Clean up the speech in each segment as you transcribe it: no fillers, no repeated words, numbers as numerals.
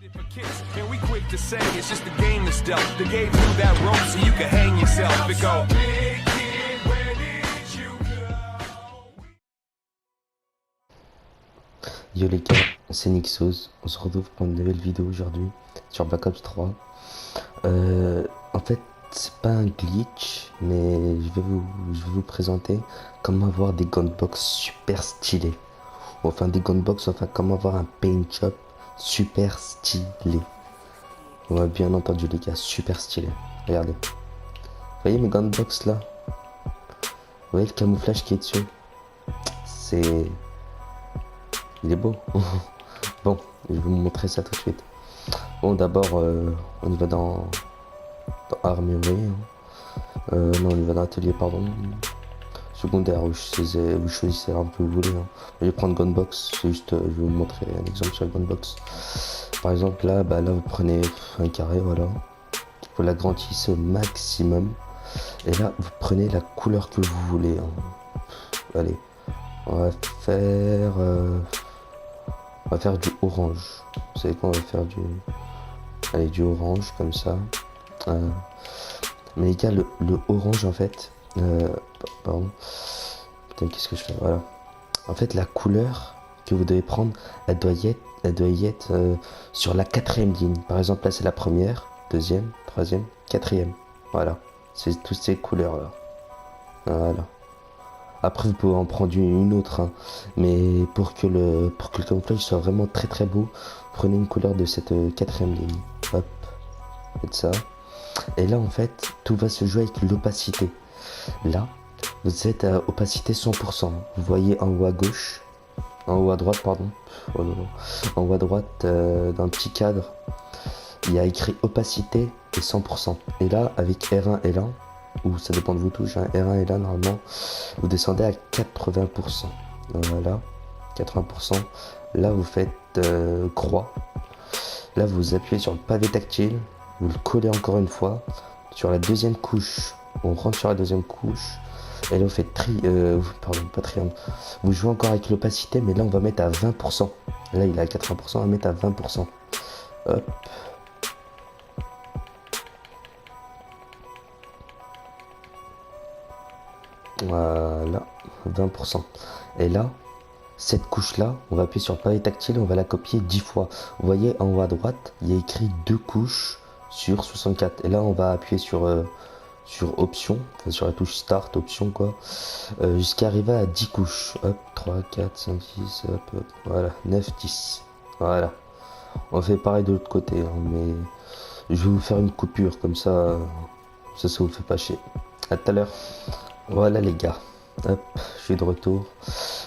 And we quick to say it's just a game that's dealt. They gave you that rope so you can hang yourself. It go. Big kid, where did you go? Yo les gars, c'est Nixos, on se retrouve pour une nouvelle vidéo aujourd'hui sur Black Ops 3. En fait, c'est pas un glitch, mais je vais vous présenter comment avoir des gunbox super stylés. Enfin des gunbox, enfin comment avoir un paint shop super stylé. Ouais, bien entendu les gars, super stylé. Regardez. Vous voyez mes gunbox là? Vous voyez le camouflage qui est dessus? C'est... Il est beau. Bon, je vais vous montrer ça tout de suite. Bon, d'abord, on y va dans armurerie. Non, on y va dans atelier, pardon. Secondaire, vous choisissez un peu où vous voulez. Je vais prendre gunbox. C'est juste, je vais vous montrer un exemple sur gunbox. Par exemple, là, là, vous prenez un carré, voilà. Vous l'agrandissez au maximum. Et là, vous prenez la couleur que vous voulez. Allez, on va faire... on va faire du orange. Vous savez quoi, on va faire du... Allez, du orange, comme ça. Mais les gars, le orange, en fait... pardon. Putain, qu'est-ce que je fais? Voilà. En fait, la couleur que vous devez prendre, elle doit y être sur la 4e ligne. Par exemple, là, c'est la première, deuxième, troisième, 4e. Voilà. C'est toutes ces couleurs-là. Voilà. Après, vous pouvez en prendre une autre, hein. Mais pour que le camouflage soit vraiment très très beau, prenez une couleur de cette 4e ligne. Hop, faites ça. Et là, en fait, tout va se jouer avec l'opacité. Là, vous êtes à opacité 100%. Vous voyez en haut à gauche, en haut à droite, pardon. Oh non, non. En haut à droite, dans le petit cadre, il y a écrit opacité et 100%. Et là, avec R1 et L1, ou ça dépend de vos touches, hein, R1 et là normalement vous descendez à 80%. Voilà, 80%. Là vous faites croix. Là vous appuyez sur le pavé tactile, vous le collez encore une fois sur la deuxième couche. On rentre sur la deuxième couche et là vous faites pardon, pas triangle. Vous jouez encore avec l'opacité, mais là on va mettre à 20%. Là il est à 80%, on va mettre à 20%. Hop. Voilà, 20%. Et là, cette couche-là, on va appuyer sur le pavé tactile, on va la copier 10 fois. Vous voyez, en haut à droite, il y a écrit 2 couches sur 64. Et là, on va appuyer sur option, enfin, sur la touche start, option quoi, jusqu'à arriver à 10 couches. Hop, 3, 4, 5, 6, hop, hop, voilà, 9, 10. Voilà. On fait pareil de l'autre côté, hein, mais je vais vous faire une coupure, comme ça, ça vous fait pas chier. À tout à l'heure. Voilà les gars, hop, je suis de retour.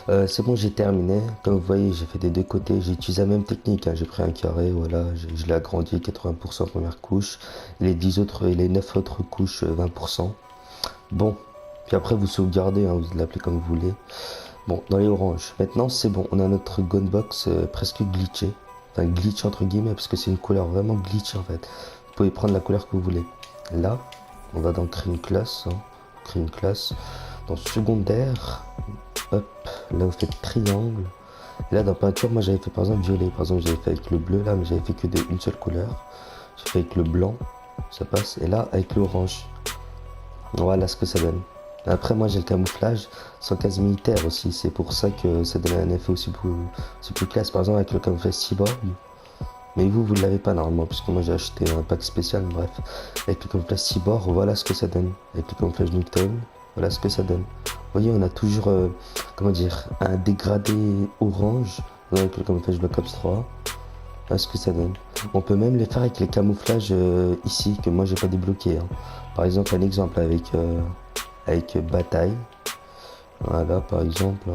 C'est bon, j'ai terminé. Comme vous voyez, j'ai fait des deux côtés. J'ai utilisé la même technique, hein. J'ai pris un carré, voilà, je l'ai agrandi 80% première couche. Les 10 autres et les 9 autres couches 20%. Bon, puis après vous sauvegardez, hein, vous l'appelez comme vous voulez. Bon, dans les oranges. Maintenant c'est bon, on a notre gunbox presque glitché. Enfin glitch entre guillemets, parce que c'est une couleur vraiment glitch en fait. Vous pouvez prendre la couleur que vous voulez. Là, on va donc créer une classe, hein. Créer une classe dans secondaire. Hop, là vous faites triangle. Et là dans peinture, moi j'avais fait par exemple violet. Par exemple j'avais fait avec le bleu là, mais j'avais fait que une seule couleur. J'ai fait avec le blanc, ça passe. Et là avec l'orange, voilà ce que ça donne. Après moi j'ai le camouflage sans case militaire aussi. C'est pour ça que ça donne un effet aussi plus classe. Par exemple avec le camouflage cyborg. Mais vous l'avez pas normalement, puisque moi j'ai acheté un pack spécial, bref. Avec le camouflage cyborg, voilà ce que ça donne. Avec le camouflage Newton, voilà ce que ça donne. Vous voyez, on a toujours, comment dire, un dégradé orange avec le camouflage Black Ops 3. Voilà ce que ça donne. On peut même les faire avec les camouflages ici, que moi j'ai pas débloqué, hein. Par exemple, un exemple avec bataille. Voilà, par exemple.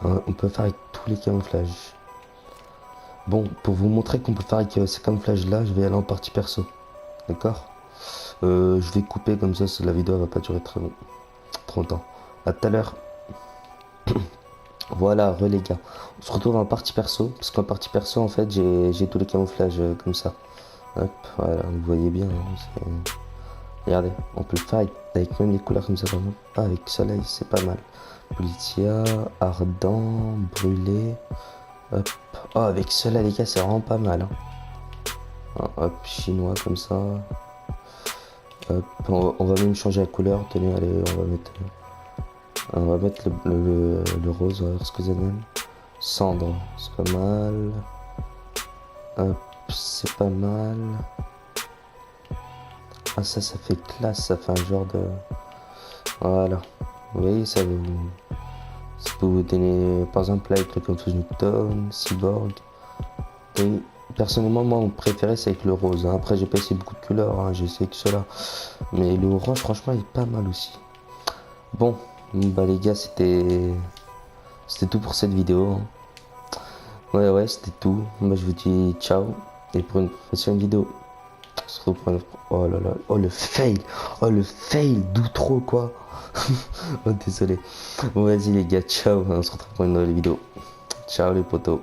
Hein, on peut faire avec tous les camouflages. Bon, pour vous montrer qu'on peut faire avec ces camouflages là, je vais aller en partie perso. D'accord, je vais couper comme ça, la vidéo elle va pas durer trop longtemps. À tout à l'heure. Voilà, les gars. On se retrouve en partie perso. Parce qu'en partie perso, en fait, j'ai tous les camouflages comme ça. Hop, voilà, vous voyez bien. Hein, regardez, on peut le faire avec même les couleurs comme ça, par exemple. Ah, avec soleil, c'est pas mal. Politia, ardent, brûlé. Hop. Oh, avec cela, les gars, c'est vraiment pas mal. Hein. Ah, hop, chinois comme ça. Hop, on va même changer la couleur. Tenez, allez, on va mettre le rose, on va voir ce que ça donne. Cendre, c'est pas mal. Hop, c'est pas mal. Ah, ça fait classe, ça fait un genre de... Voilà. Vous voyez, ça peut vous donner, par exemple, là, avec le Confusion Tone, Cyborg. Et personnellement, moi, mon préféré, c'est avec le rose. Hein. Après, j'ai pas essayé beaucoup de couleurs, hein. J'ai essayé que cela. Mais le orange, franchement, il est pas mal aussi. Bon, bah les gars, c'était tout pour cette vidéo. Hein. Ouais, c'était tout. Moi, je vous dis ciao. Et pour une prochaine vidéo. On se retrouve pour une... Oh là là. Oh, le fail. Oh, le fail d'outro, quoi. Oh, désolé. Bon, vas-y, les gars, ciao. On se retrouve pour une nouvelle vidéo. Ciao, les potos.